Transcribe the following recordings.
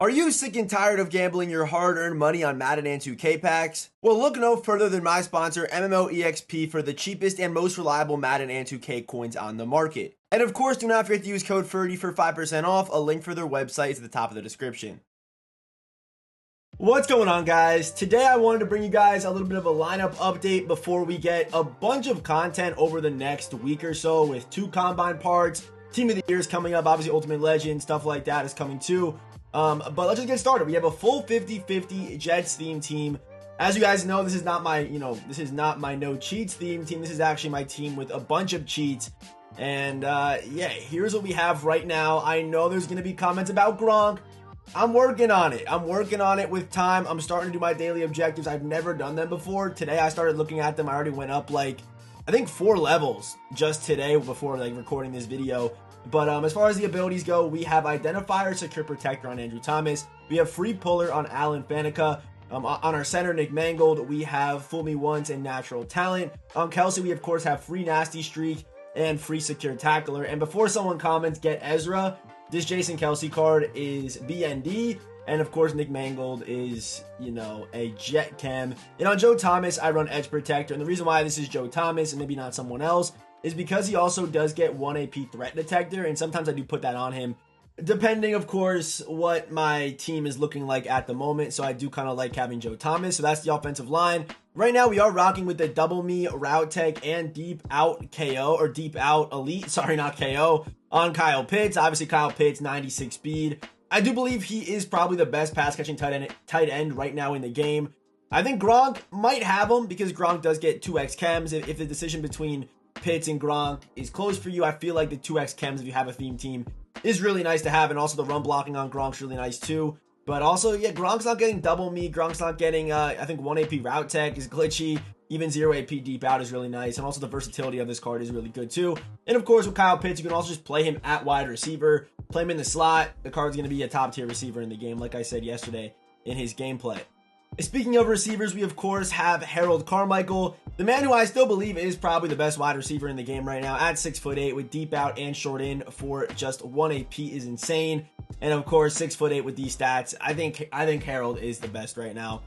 Are you sick and tired of gambling your hard-earned money on Madden and 2K packs? Well, look no further than my sponsor, MMOEXP, for the cheapest and most reliable Madden and 2K coins on the market. And of course, do not forget to use code Ferdy for 5% off. A link for their website is at the top of the description. What's going on, guys? Today I wanted to bring you guys a little bit of a lineup update before we get a bunch of content over the next week or so with 2 combine parts. Team of the Year is coming up, obviously Ultimate Legend, stuff like that is coming too. But let's just get started. We have a full 50-50 Jets theme team. As you guys know, this is not my, no cheats theme team. This is actually my team with a bunch of cheats. And yeah, here's what we have right now. I know there's going to be comments about Gronk. I'm working on it. I'm working on it with time. I'm starting to do my daily objectives. I've never done them before. Today I started looking at them. I already went up like, I think 4 levels just today before like recording this video. But as far as the abilities go, we have Identifier, Secure Protector on Andrew Thomas. We have Free Puller on Alan Faneca. On our center, Nick Mangold, we have Fool Me Once and Natural Talent. On Kelsey, we of course have Free Nasty Streak and Free Secure Tackler. And before someone comments, get Ezra. This Jason Kelsey card is BND. And of course, Nick Mangold is, a Jet Chem. And on Joe Thomas, I run Edge Protector. And the reason why this is Joe Thomas and maybe not someone else is because he also does get 1 AP Threat Detector, and sometimes I do put that on him, depending, of course, what my team is looking like at the moment. So I do kind of like having Joe Thomas. So that's the offensive line. Right now, we are rocking with the Double Me, Route Tech, and Deep Out KO, or Deep Out Elite, sorry, not KO, on Kyle Pitts. Obviously, Kyle Pitts, 96 speed. I do believe he is probably the best pass-catching tight end right now in the game. I think Gronk might have him because Gronk does get 2x chems. If the decision between Pitts and Gronk is close for you, I feel like the 2x chems, if you have a theme team, is really nice to have. And also the run blocking on Gronk's really nice too. But also, yeah, Gronk's not getting double me. Gronk's not getting, I think 1 AP route tech is glitchy. Even 0 AP deep out is really nice. And also the versatility of this card is really good too. And of course, with Kyle Pitts, you can also just play him at wide receiver, play him in the slot. The card's going to be a top tier receiver in the game, like I said yesterday in his gameplay. Speaking of receivers, we of course have Harold Carmichael, the man who I still believe is probably the best wide receiver in the game right now at 6'8" with deep out and short in for just 1 AP is insane. And of course, 6'8" with these stats. I think Harold is the best right now.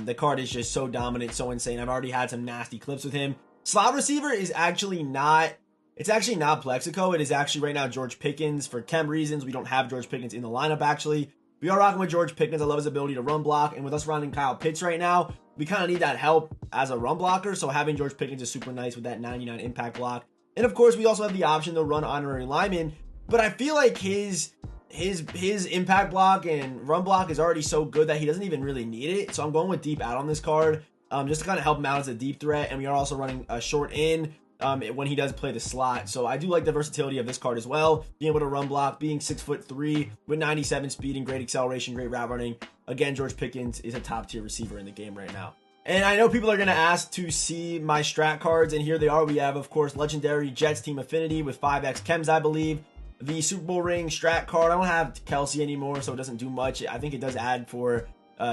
The card is just so dominant, so insane. I've already had some nasty clips with him. Slot receiver is actually not, it's actually not Plexico. It is actually right now George Pickens. For chem reasons, we don't have George Pickens in the lineup actually. We are rocking with George Pickens. I love his ability to run block. And with us running Kyle Pitts right now, we kind of need that help as a run blocker. So having George Pickens is super nice with that 99 impact block. And of course, we also have the option to run honorary lineman. But I feel like his impact block and run block is already so good that he doesn't even really need it. So I'm going with deep out on this card just to kind of help him out as a deep threat. And we are also running a short in when he does play the slot. So I do like the versatility of this card as well. Being able to run block, being 6'3" with 97 speed and great acceleration, great route running. Again, George Pickens is a top tier receiver in the game right now. And I know people are going to ask to see my strat cards, and here they are. We have, of course, Legendary Jets Team Affinity with 5x chems, I believe. The Super Bowl ring strat card. I don't have Kelsey anymore, so it doesn't do much. I think it does add for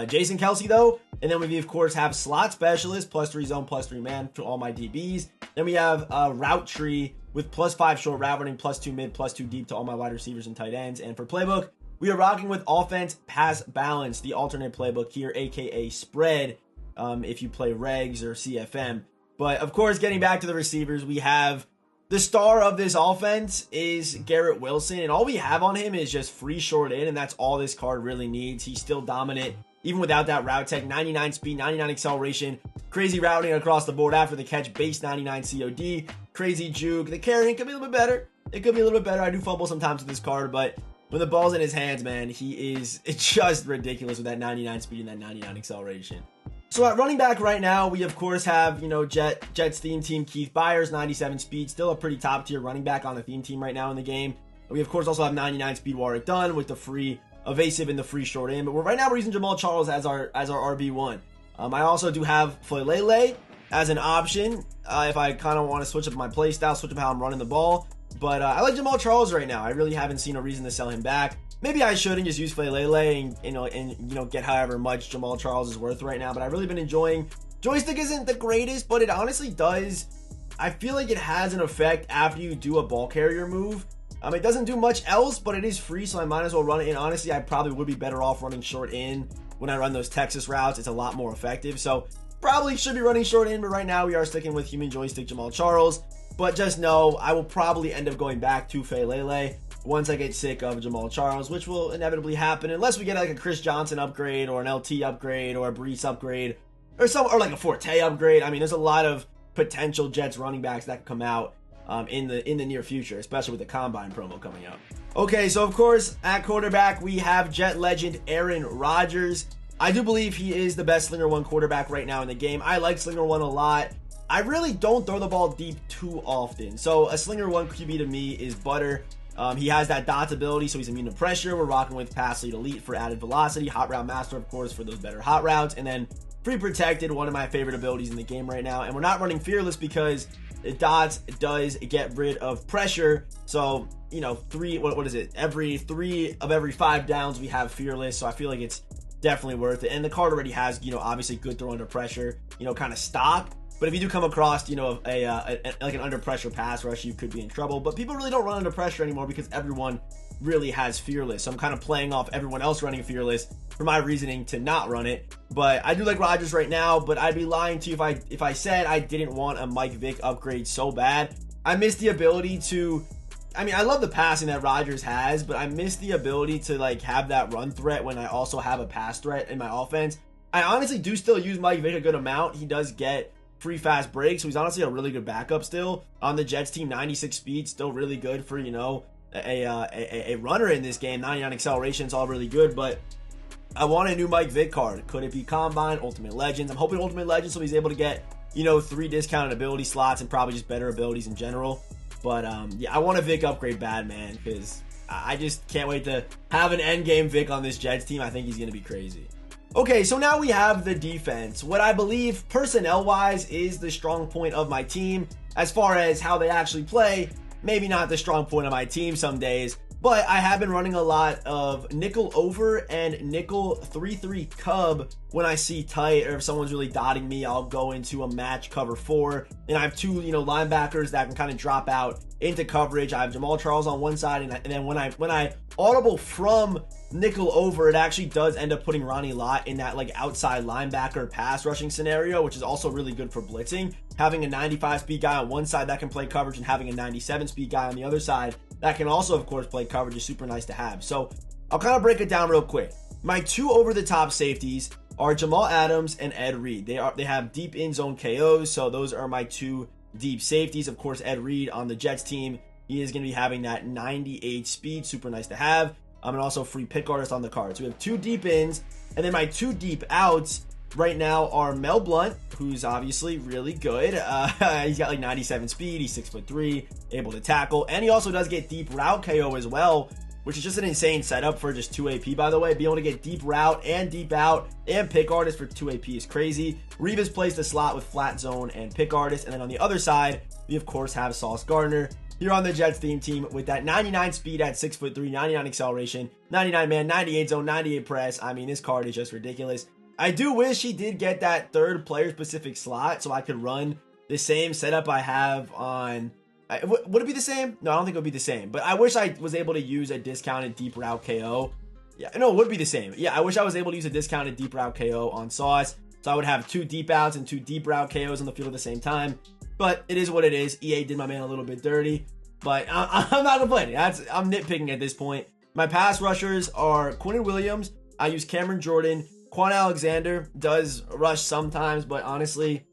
Jason Kelsey though. And then we of course have Slot Specialist, +3 zone, +3 man to all my DBs. Then we have a Route Tree with +5 short route running, +2 mid, +2 deep to all my wide receivers and tight ends. And for playbook, we are rocking with Offense Pass Balance, the alternate playbook here, aka Spread, if you play Regs or CFM. But of course, getting back to the receivers, we have the star of this offense is Garrett Wilson, and all we have on him is just free short in, and that's all this card really needs. He's still dominant, even without that route tech. 99 speed, 99 acceleration, crazy routing across the board after the catch, base 99 COD, crazy juke. The carrying could be a little bit better. It could be a little bit better. I do fumble sometimes with this card, but when the ball's in his hands, man, it's just ridiculous with that 99 speed and that 99 acceleration. So at running back right now, we of course have, Jets theme team Keith Byers, 97 speed, still a pretty top tier running back on the theme team right now in the game. We of course also have 99 speed Warwick Dunn with the free evasive and the free short in, but right now we're using Jamal Charles as our RB1. I also do have Foylele as an option if I kind of want to switch up my play style, switch up how I'm running the ball. But I like Jamal Charles right now. I really haven't seen a reason to sell him back. Maybe I should and just use Foylele and get however much Jamal Charles is worth right now. But I've really been enjoying. Joystick isn't the greatest, but it honestly does. I feel like it has an effect after you do a ball carrier move. It doesn't do much else, but it is free, so I might as well run it. And honestly, I probably would be better off running short in when I run those Texas routes. It's a lot more effective. So probably should be running short in, but right now we are sticking with human joystick Jamal Charles. But just know I will probably end up going back to Lele once I get sick of Jamal Charles, which will inevitably happen unless we get like a Chris Johnson upgrade or an LT upgrade or a Brees upgrade or like a Forte upgrade. I mean, there's a lot of potential Jets running backs that could come out in the near future, especially with the Combine promo coming up. Okay, so of course at quarterback we have Jet legend Aaron Rodgers. I do believe he is the best Slinger 1 quarterback right now in the game. I like Slinger 1 a lot. I really don't throw the ball deep too often. So a Slinger 1 QB to me is butter. He has that dots ability, so he's immune to pressure. We're rocking with Pass Lead Elite for added velocity. Hot Route Master, of course, for those better hot routes. And then Free Protected, one of my favorite abilities in the game right now. And we're not running Fearless because dots does get rid of pressure. So, you know, what is it? Every 3 of every 5 downs we have Fearless. So I feel like it's definitely worth it. And the card already has, you know, obviously good throw under pressure, you know, kind of stock. But if you do come across, you know, like an under pressure pass rush, you could be in trouble. But people really don't run under pressure anymore because everyone really has Fearless. So I'm kind of playing off everyone else running Fearless for my reasoning to not run it. But I do like Rodgers right now, but I'd be lying to you if I said I didn't want a Mike Vick upgrade so bad. I miss the ability to, I mean, I love the passing that Rodgers has, but I miss the ability to like have that run threat when I also have a pass threat in my offense. I honestly do still use Mike Vick a good amount. He does get free fast breaks, so he's honestly a really good backup still on the Jets team. 96 speed, still really good for, you know, a runner in this game. 99 acceleration is all really good, but I want a new Mike Vick card. Could it be Combine, Ultimate Legends? I'm hoping Ultimate Legends, so he's able to get, you know, 3 discounted ability slots and probably just better abilities in general. But yeah, I want a Vick upgrade bad, man, because I just can't wait to have an endgame Vick on this Jets team. I think he's going to be crazy. Okay, so now we have the defense. What I believe personnel-wise is the strong point of my team. As far as how they actually play, maybe not the strong point of my team some days, but I have been running a lot of nickel over and nickel 3-3 cub when I see tight, or if someone's really dotting me, I'll go into a match cover 4. And I have 2, you know, linebackers that can kind of drop out into coverage. I have Jamal Charles on one side, and then when I audible from nickel over, it actually does end up putting Ronnie Lott in that like outside linebacker pass rushing scenario, which is also really good for blitzing. Having a 95 speed guy on one side that can play coverage and having a 97 speed guy on the other side that can also, of course, play coverage is super nice to have. So I'll kind of break it down real quick. My 2 over-the-top safeties are Jamal Adams and Ed Reed. They have deep in-zone KOs, so those are my 2 deep safeties. Of course, Ed Reed on the Jets team, he is going to be having that 98 speed, super nice to have. And also free pick artist on the card. So we have 2 deep ins, and then my 2 deep outs right now are Mel Blount, who's obviously really good. He's got like 97 speed, he's 6'3", able to tackle, and he also does get deep route KO as well, which is just an insane setup for just 2 AP, by the way. Being able to get deep route and deep out and pick artist for 2 AP is crazy. Revis plays the slot with flat zone and pick artist, and then on the other side, we of course have Sauce Gardner here on the Jets theme team with that 99 speed at 6'3", 99 acceleration, 99 man, 98 zone, 98 press. I mean, this card is just ridiculous. I do wish he did get that 3rd player specific slot so I could run the same setup I have on. Would it be the same? No, I don't think it would be the same, but I wish I was able to use a discounted deep route KO. Yeah, no, it would be the same. Yeah, I wish I was able to use a discounted deep route KO on Sauce, so I would have 2 deep outs and 2 deep route KOs on the field at the same time. But it is what it is. EA did my man a little bit dirty, but I'm not complaining. I'm nitpicking at this point. My pass rushers are Quinnen Williams. I use Cameron Jordan. Quan Alexander does rush sometimes, but honestly,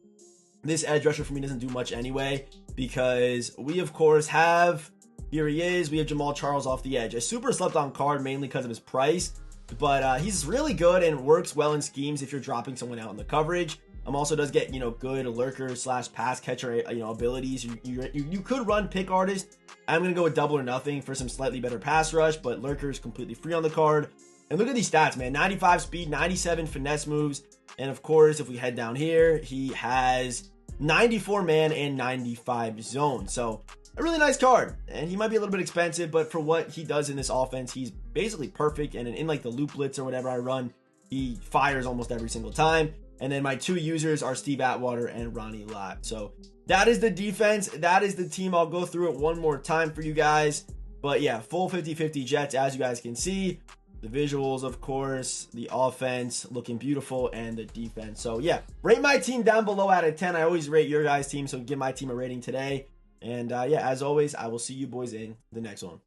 this edge rusher for me doesn't do much anyway, because we of course have, here he is, we have Jamal Charles off the edge. A super slept on card mainly because of his price, but he's really good and works well in schemes if you're dropping someone out in the coverage. Also does get, you know, good lurker / pass catcher, you know, abilities. You could run pick artist. I'm gonna go with double or nothing for some slightly better pass rush, but lurker is completely free on the card. And look at these stats, man. 95 speed, 97 finesse moves, and of course, if we head down here, he has 94 man and 95 zone. So a really nice card, and he might be a little bit expensive, but for what he does in this offense, he's basically perfect. And in like the loop blitz or whatever I run, he fires almost every single time. And then my 2 users are Steve Atwater and Ronnie Lott. So that is the defense. That is the team. I'll go through it one more time for you guys. But yeah, full 50-50 Jets, as you guys can see. The visuals, of course, the offense looking beautiful, and the defense. So yeah, rate my team down below out of 10. I always rate your guys' team, so give my team a rating today. And yeah, as always, I will see you boys in the next one.